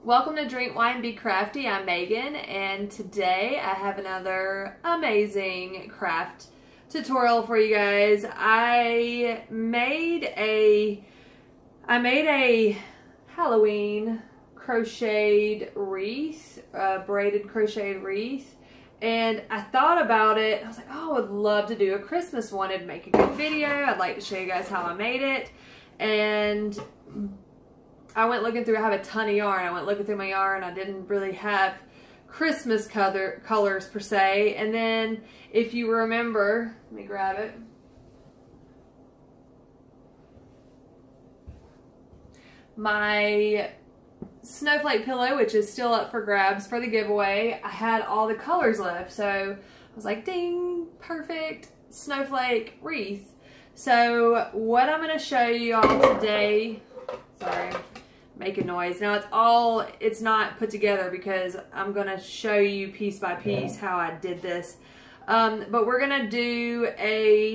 Welcome to Drink Wine Be Crafty. I'm Megan, and today I have another amazing craft tutorial for you guys. I made a Halloween crocheted wreath, braided crocheted wreath, and I thought about it. I was like, oh, I would love to do a Christmas one. It'd make a good video. I'd like to show you guys how I made it. And I went looking through, I have a ton of yarn. I went looking through my yarn. I didn't really have Christmas colors per se. And then if you remember, let me grab it. My snowflake pillow, which is still up for grabs for the giveaway, I had all the colors left. So I was like, ding, perfect snowflake wreath. So what I'm going to show you all today, sorry, make a noise. Now it's not put together because I'm going to show you piece by piece how I did this. But we're going to do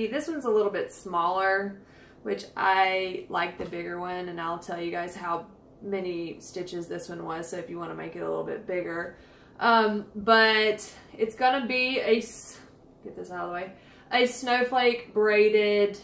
this one's a little bit smaller, which I like the bigger one, and I'll tell you guys how many stitches this one was, so if you want to make it a little bit bigger. But it's going to be get this out of the way, a snowflake braided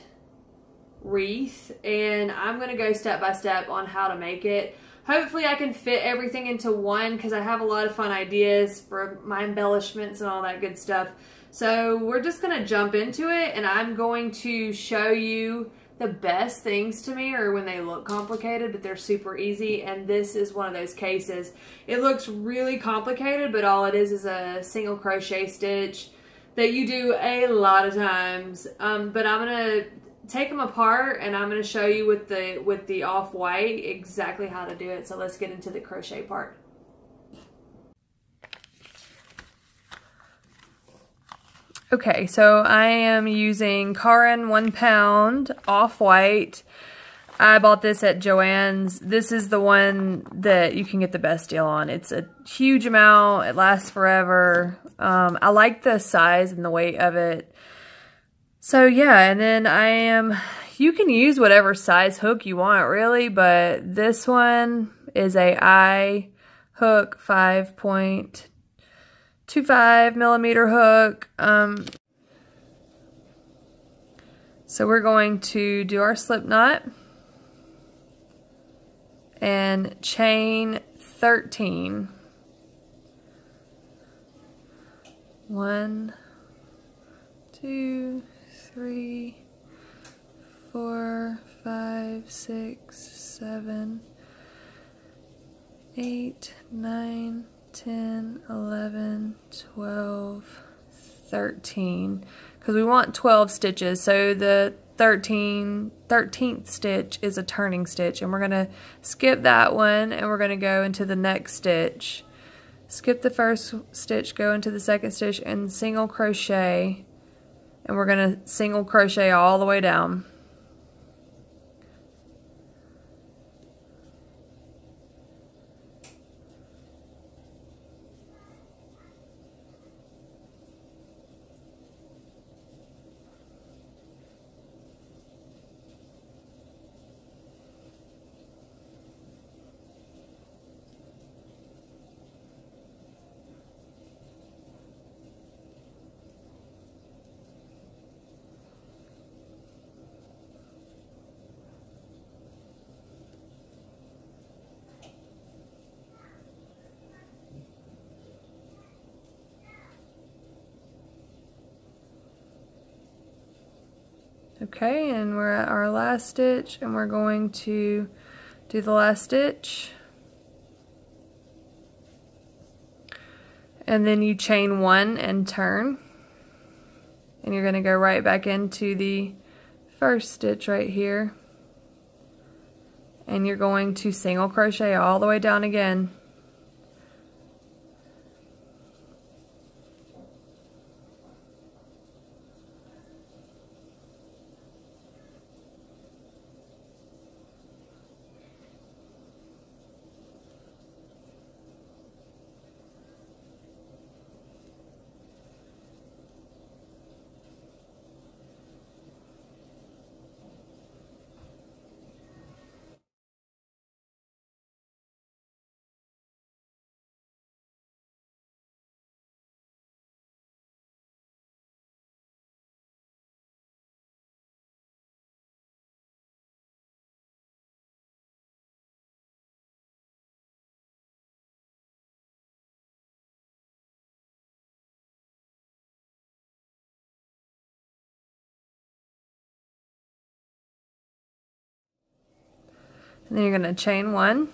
wreath, and I'm going to go step by step on how to make it. Hopefully I can fit everything into one because I have a lot of fun ideas for my embellishments and all that good stuff. So we're just going to jump into it, and I'm going to show you the best things to me are when they look complicated, but they're super easy, and this is one of those cases. It looks really complicated, but all it is a single crochet stitch that you do a lot of times. But I'm going to take them apart, and I'm going to show you with the off-white exactly how to do it. So let's get into the crochet part. Okay, so I am using Caron 1 pound off-white. I bought this at Joann's. This is the one that you can get the best deal on. It's a huge amount. It lasts forever. I like the size and the weight of it. So yeah, and then you can use whatever size hook you want really, but this one is a I hook 5.25 millimeter hook. So we're going to do our slip knot and chain 13. 1, 2, 3, 4, 5, 6, 7, 8, 9, 10, 11, 12, 13. Because we want 12 stitches, so the 13th stitch is a turning stitch, and we're going to skip that one, and we're going to go into the next stitch. Skip the first stitch, go into the second stitch, and single crochet. And we're going to single crochet all the way down. Okay, and we're at our last stitch, and we're going to do the last stitch. And then you chain 1 and turn. And you're going to go right back into the first stitch right here. And you're going to single crochet all the way down again. And then you're going to chain 1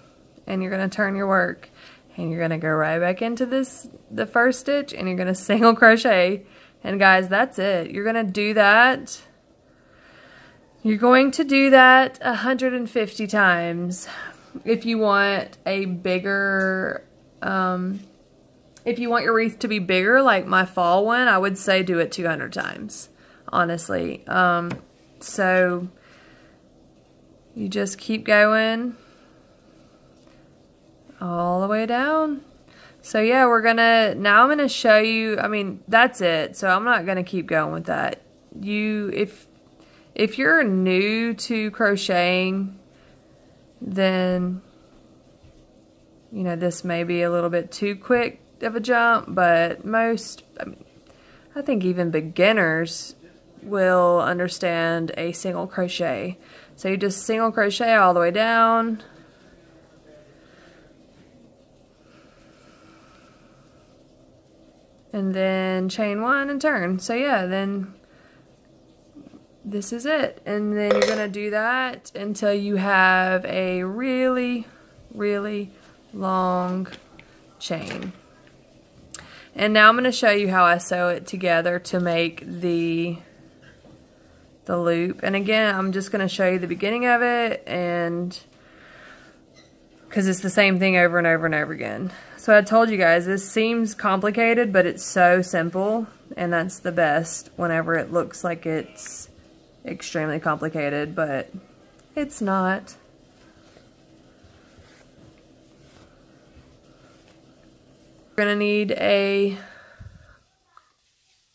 and you're going to turn your work. And you're going to go right back into the first stitch, and you're going to single crochet. And guys, that's it. You're going to do that. You're going to do that 150 times. If you want a bigger, if you want your wreath to be bigger, like my fall one, I would say do it 200 times, honestly. So you just keep going all the way down. So yeah, now I'm gonna show you, I mean, that's it. So I'm not gonna keep going with that. If you're new to crocheting, then, you know, this may be a little bit too quick of a jump, but I think even beginners will understand a single crochet. So you just single crochet all the way down. And then chain 1 and turn. So yeah, then this is it. And then you're gonna do that until you have a really, really long chain. And now I'm gonna show you how I sew it together to make the loop. And again, I'm just gonna show you the beginning of it, and because it's the same thing over and over and over again. So I told you guys, this seems complicated, but it's so simple, and that's the best whenever it looks like it's extremely complicated, but it's not. You're gonna need a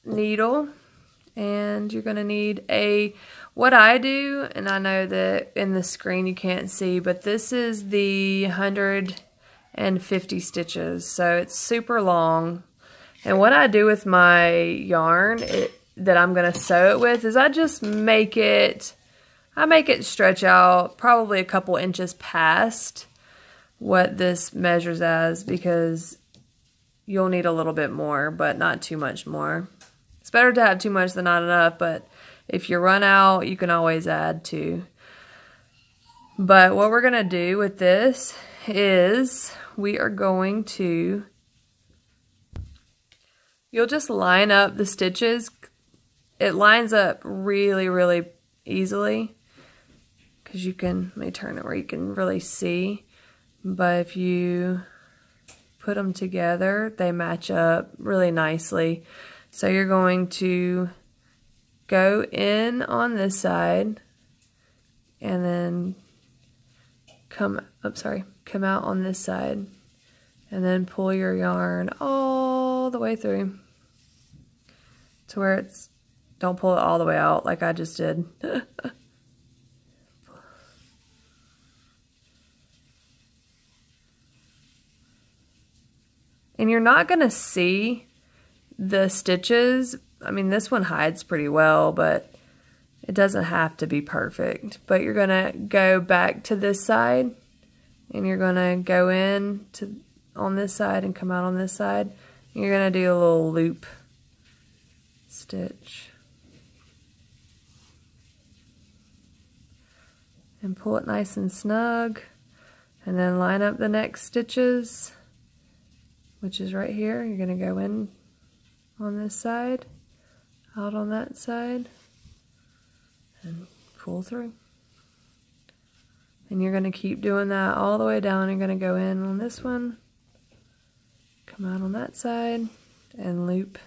needle, and you're gonna need what I do, and I know that in the screen you can't see, but this is the 150 stitches, so it's super long. And what I do with my yarn that I'm gonna sew it with is I just make it stretch out probably a couple inches past what this measures as, because you'll need a little bit more, but not too much more. It's better to have too much than not enough, but if you run out, you can always add to. But what we're gonna do with this is we are going to, you'll just line up the stitches. It lines up really, really easily, because you can, let me turn it where you can really see. But if you put them together, they match up really nicely. So you're going to go in on this side and then come out on this side, and then pull your yarn all the way through to where it's, don't pull it all the way out like I just did. And you're not gonna see the stitches. I mean, this one hides pretty well, but it doesn't have to be perfect. But you're gonna go back to this side, and you're gonna go in on this side and come out on this side. And you're gonna do a little loop stitch. And pull it nice and snug. And then line up the next stitches, which is right here. You're gonna go in on this side, out on that side, and pull through. And you're gonna keep doing that all the way down. You're gonna go in on this one, come out on that side, and loop.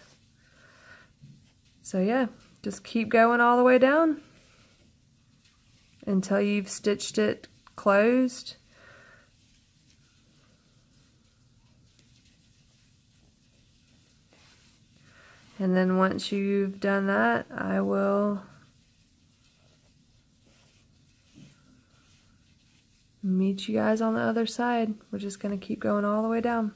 So yeah, just keep going all the way down until you've stitched it closed. And then once you've done that, I will meet you guys on the other side. We're just going to keep going all the way down.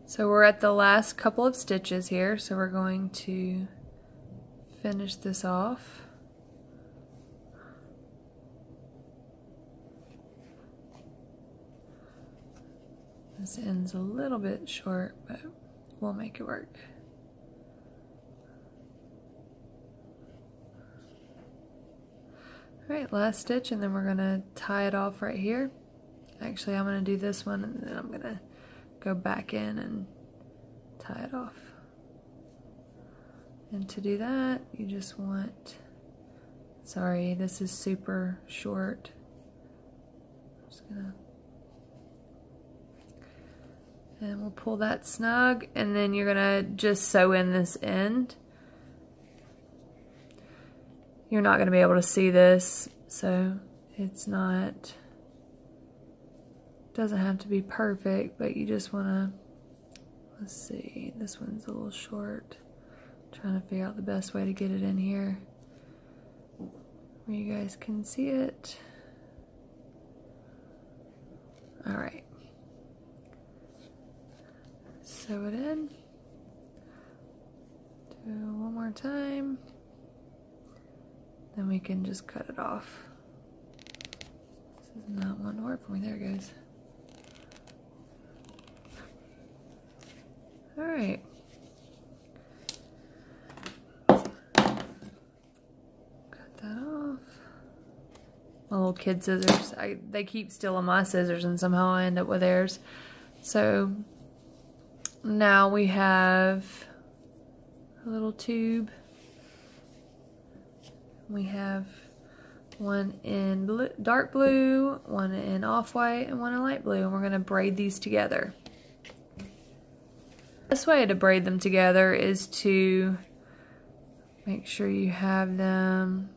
So we're at the last couple of stitches here, so we're going to finish this off. This end's a little bit short, but we'll make it work. Alright, last stitch, and then we're going to tie it off right here. Actually, I'm going to do this one, and then I'm going to go back in and tie it off. And to do that, you just want, sorry, this is super short. I'm just going to, and we'll pull that snug, and then you're going to just sew in this end. You're not going to be able to see this, so it's not, doesn't have to be perfect, but you just want to, let's see, this one's a little short. I'm trying to figure out the best way to get it in here where you guys can see it. Alright. Sew it in. Do one more time. Then we can just cut it off. This is not wanting to work for me. There it goes. Alright. Cut that off. My little kid scissors. They keep stealing my scissors and somehow I end up with theirs. So now we have a little tube. We have one in blue, dark blue, one in off-white, and one in light blue, and we're going to braid these together. The best way to braid them together is to make sure you have them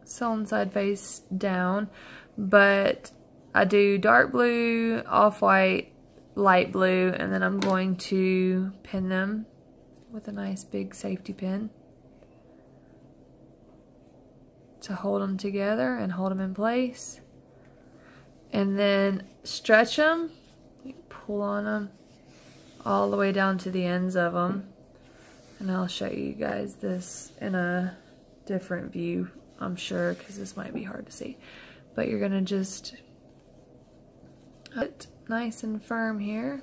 sewn side face down, but I do dark blue, off-white, light blue, and then I'm going to pin them with a nice big safety pin to hold them together and hold them in place, and then stretch them, pull on them all the way down to the ends of them, and I'll show you guys this in a different view, I'm sure, because this might be hard to see, but you're gonna just put nice and firm here.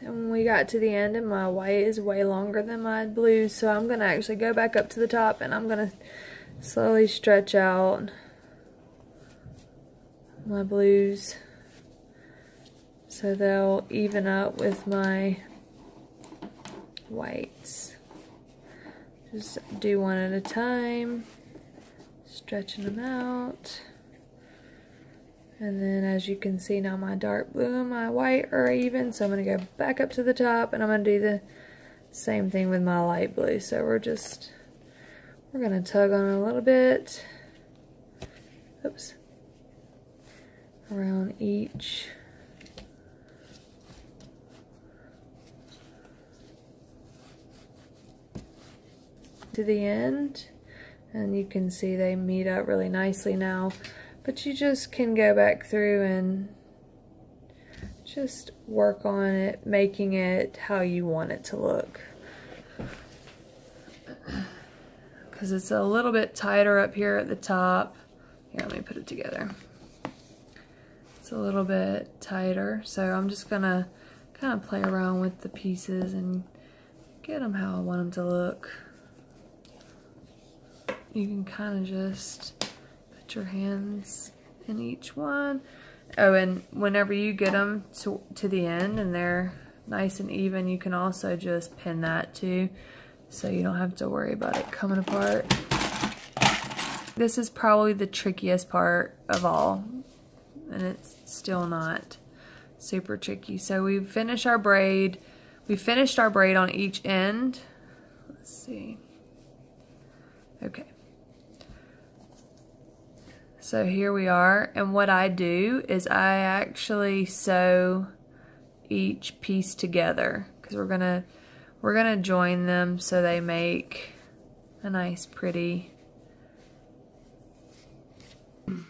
And when we got to the end, and my white is way longer than my blue, so I'm going to actually go back up to the top and I'm going to slowly stretch out my blues so they'll even up with my whites. Just do one at a time, stretching them out. And then as you can see now, my dark blue and my white are even, so I'm going to go back up to the top, and I'm going to do the same thing with my light blue. So we're going to tug on it a little bit, oops, around each. To the end, and you can see they meet up really nicely now. But you just can go back through and just work on it, making it how you want it to look. Because it's a little bit tighter up here at the top. Here, let me put it together. It's a little bit tighter, so I'm just going to kind of play around with the pieces and get them how I want them to look. You can kind of just your hands in each one. Oh, and whenever you get them to the end and they're nice and even, you can also just pin that too, so you don't have to worry about it coming apart. This is probably the trickiest part of all, and it's still not super tricky. So we finish our braid, we finished our braid on each end. Let's see. Okay. So here we are, and what I do is I actually sew each piece together because we're gonna join them so they make a nice pretty and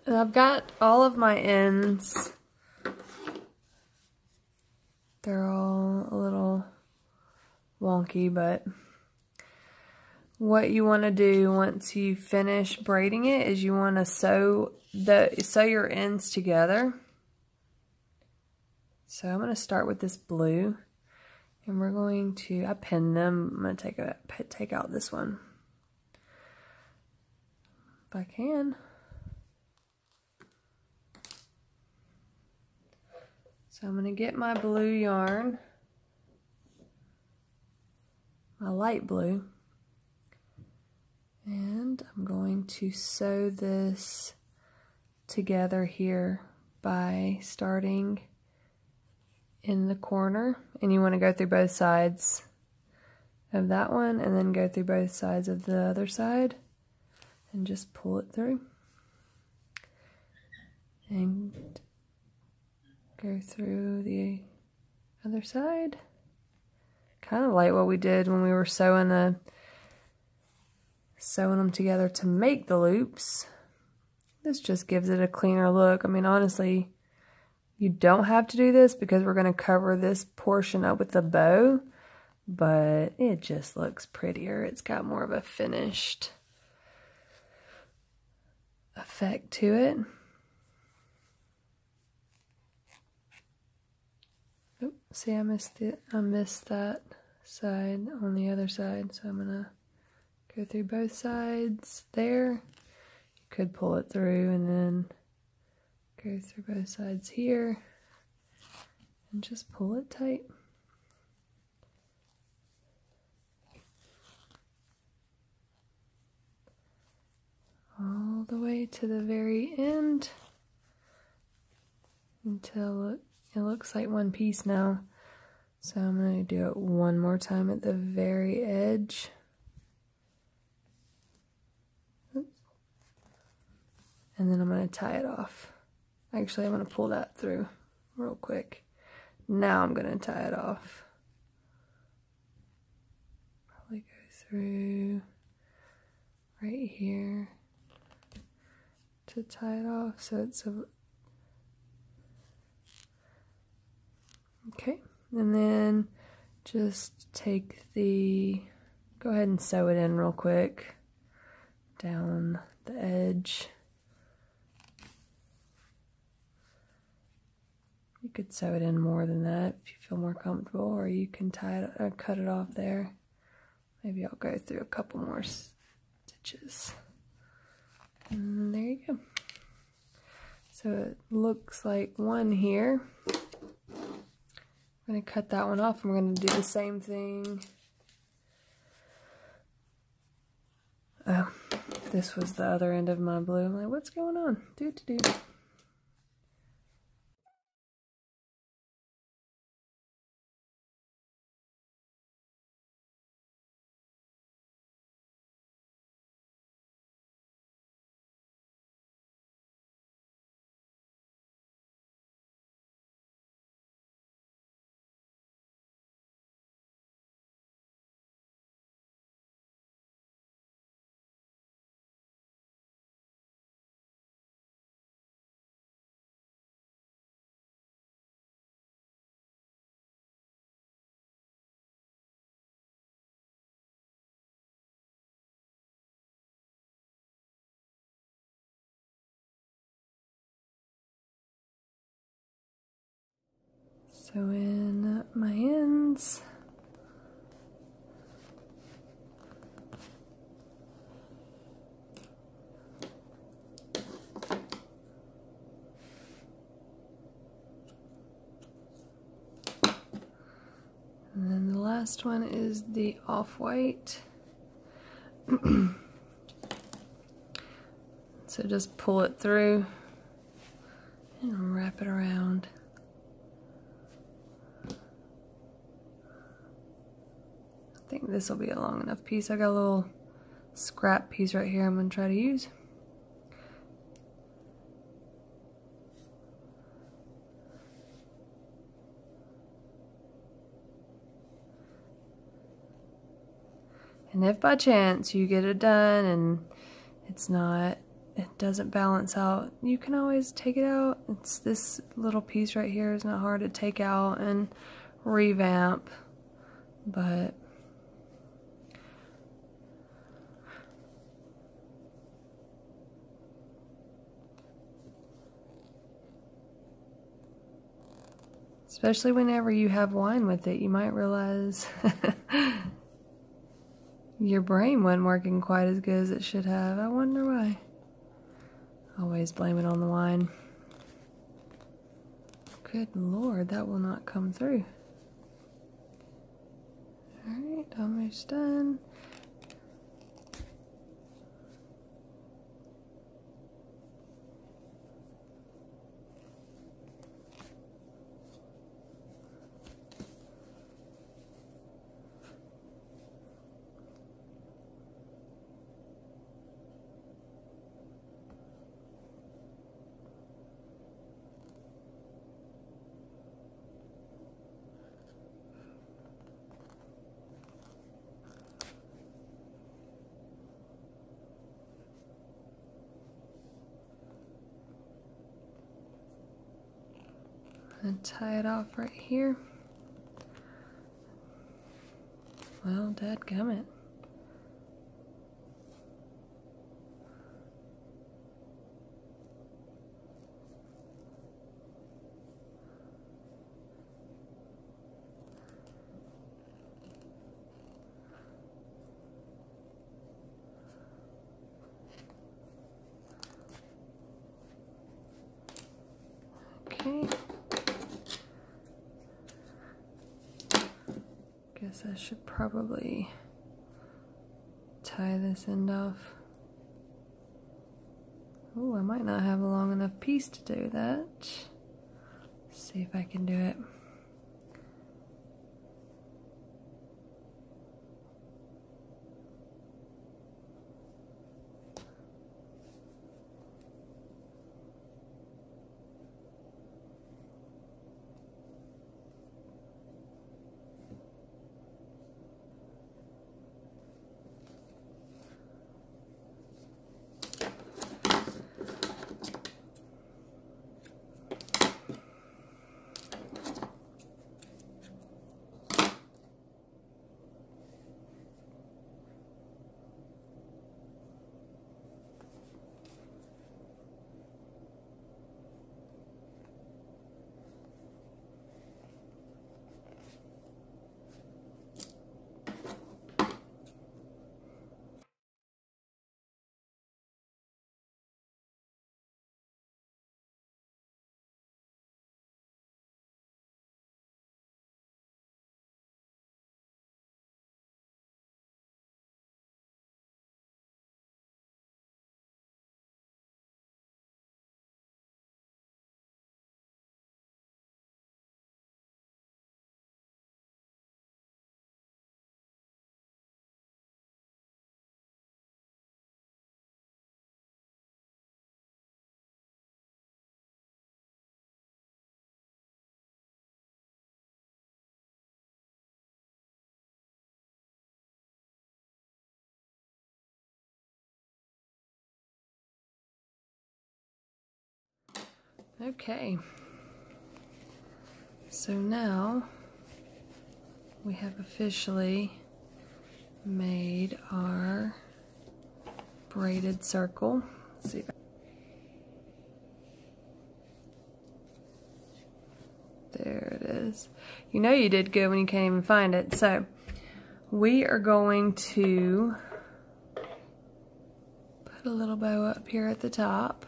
I've got all of my ends. They're all a little wonky, but what you want to do once you finish braiding it is you want to sew your ends together. So I'm going to start with this blue, and we're going to, I pinned them. I'm going to take out this one if I can. So I'm going to get my blue yarn, my light blue, and I'm going to sew this together here by starting in the corner, and you want to go through both sides of that one and then go through both sides of the other side and just pull it through and go through the other side, kind of like what we did when we were sewing them together to make the loops. This just gives it a cleaner look. I mean, honestly, you don't have to do this because we're going to cover this portion up with the bow, but it just looks prettier. It's got more of a finished effect to it. Oops, see, I missed that side on the other side, so I'm going to go through both sides there. You could pull it through and then go through both sides here and just pull it tight. All the way to the very end until it looks like one piece now. So I'm going to do it one more time at the very edge. Oops. And then I'm going to tie it off. Actually, I'm going to pull that through real quick. Now I'm going to tie it off. Probably go through right here to tie it off. So it's a... Okay. And then just take go ahead and sew it in real quick down the edge. You could sew it in more than that if you feel more comfortable, or you can cut it off there. Maybe I'll go through a couple more stitches. And there you go. So it looks like one here. I'm going to cut that one off, and we're going to do the same thing. Oh, this was the other end of my blue. I'm like, what's going on? Do. Sew in my ends. And then the last one is the off-white. So just pull it through and wrap it around. think this will be a long enough piece. I got a little scrap piece right here I'm going to try to use. And if by chance you get it done and it doesn't balance out, you can always take it out. It's this little piece right here is not hard to take out and revamp, but especially whenever you have wine with it, you might realize your brain wasn't working quite as good as it should have. I wonder why. Always blame it on the wine. Good Lord, that will not come through. Alright, almost done. And tie it off right here. Well, dadgummit. Okay. Guess I should probably tie this end off. Oh, I might not have a long enough piece to do that. Let's see if I can do it. Okay, so now we have officially made our braided circle. Let's see if there it is. You know you did good when you can't even find it. So we are going to put a little bow up here at the top.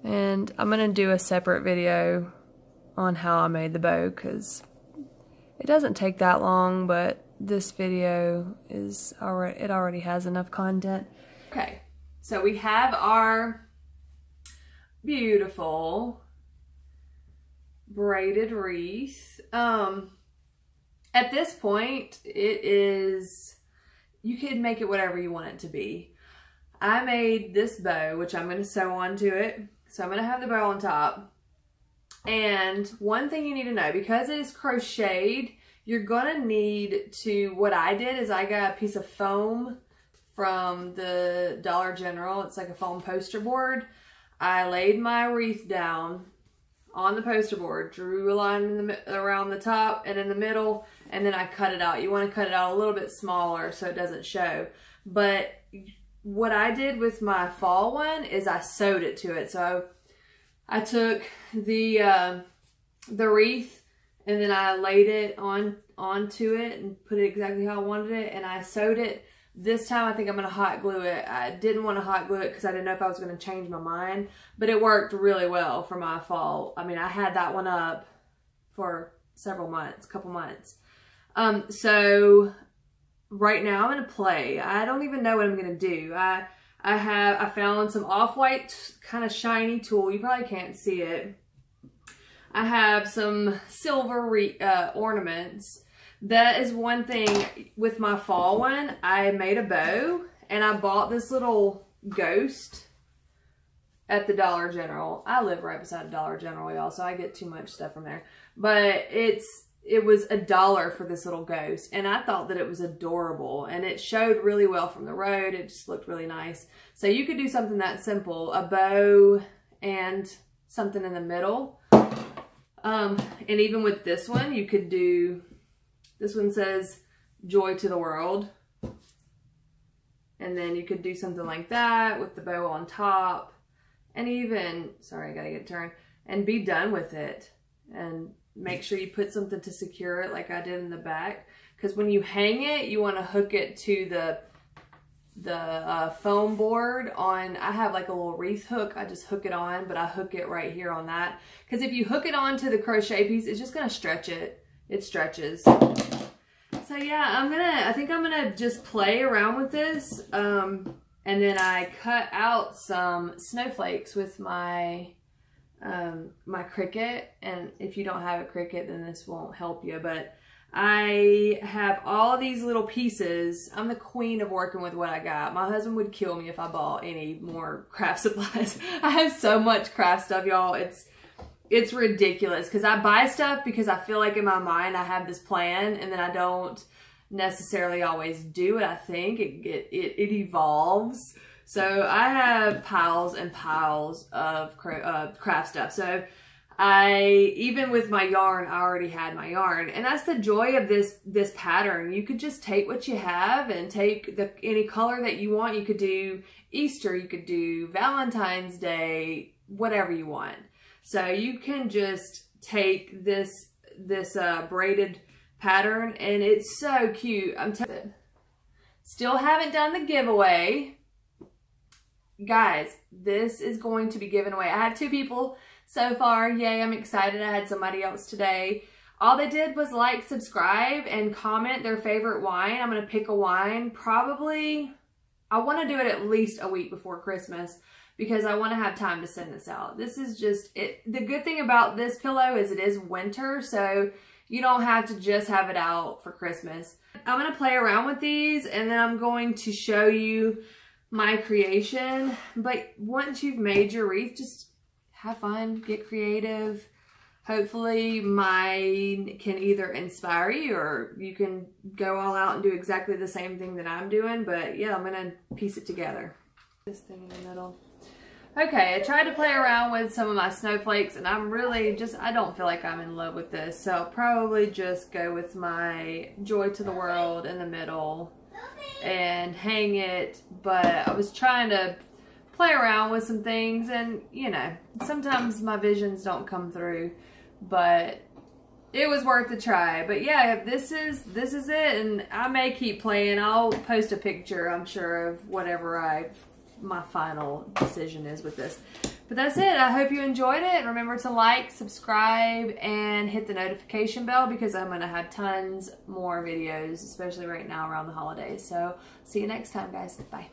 And I'm going to do a separate video on how I made the bow because it doesn't take that long, but this video is already has enough content. Okay, so we have our beautiful braided wreath. At this point, you can make it whatever you want it to be. I made this bow, which I'm going to sew onto it. So I'm going to have the bow on top. And one thing you need to know, because it is crocheted, you're going to need to, what I did is I got a piece of foam from the Dollar General. It's like a foam poster board. I laid my wreath down on the poster board, drew a line around the top and in the middle, and then I cut it out. You want to cut it out a little bit smaller so it doesn't show. But what I did with my fall one is I sewed it to it. So I took the wreath and then I laid it onto it and put it exactly how I wanted it, and I sewed it. This time I think I'm going to hot glue it. I didn't want to hot glue it because I didn't know if I was going to change my mind, but it worked really well for my fall. I mean, I had that one up for several months, couple months. So right now I'm going to play. I don't even know what I'm going to do. I found some off-white kind of shiny tulle. You probably can't see it. I have some silver ornaments. That is one thing with my fall one. I made a bow and I bought this little ghost at the Dollar General. I live right beside Dollar General, y'all, so I get too much stuff from there. But it was $1 for this little ghost, and I thought that it was adorable, and it showed really well from the road. It just looked really nice. So you could do something that simple, a bow and something in the middle. And even with this one, you could do, this one says joy to the world. And then you could do something like that with the bow on top. And even, sorry, I gotta get it turned, and be done with it. And make sure you put something to secure it like I did in the back. Because when you hang it, you want to hook it to the foam board on, I have like a little wreath hook. I just hook it on, but I hook it right here on that. Because if you hook it onto the crochet piece, it's just going to stretch it. It stretches. So yeah, I think I'm going to just play around with this. And then I cut out some snowflakes with my my Cricut, and if you don't have a Cricut, then this won't help you, but I have all these little pieces. I'm the queen of working with what I got. My husband would kill me if I bought any more craft supplies. I have so much craft stuff, y'all. It's ridiculous, because I buy stuff because I feel like in my mind I have this plan, and then I don't necessarily always do what I think. It evolves. So I have piles and piles of craft stuff. So even with my yarn, I already had my yarn. And that's the joy of this pattern. You could just take what you have and take any color that you want. You could do Easter, you could do Valentine's Day, whatever you want. So you can just take this braided pattern, and it's so cute. I'm telling you. Still haven't done the giveaway. Guys, this is going to be given away. I had 2 people so far. Yay, I'm excited. I had somebody else today. All they did was like, subscribe, and comment their favorite wine. I'm going to pick a wine. Probably, I want to do it at least a week before Christmas, because I want to have time to send this out. This is just it. The good thing about this pillow is it is winter, so you don't have to just have it out for Christmas. I'm going to play around with these, and then I'm going to show you my creation. But once you've made your wreath, just have fun, get creative. Hopefully mine can either inspire you, or you can go all out and do exactly the same thing that I'm doing. But yeah, I'm gonna piece it together. This thing in the middle. Okay, I tried to play around with some of my snowflakes, and I'm really I don't feel like I'm in love with this. So I'll probably just go with my joy to the world in the middle and hang it. But I was trying to play around with some things, and you know, sometimes my visions don't come through, but it was worth a try. But yeah, this is it, and I may keep playing. I'll post a picture, I'm sure, of whatever my final decision is with this. But that's it. I hope you enjoyed it. Remember to like, subscribe, and hit the notification bell, because I'm going to have tons more videos, especially right now around the holidays. So see you next time, guys. Bye.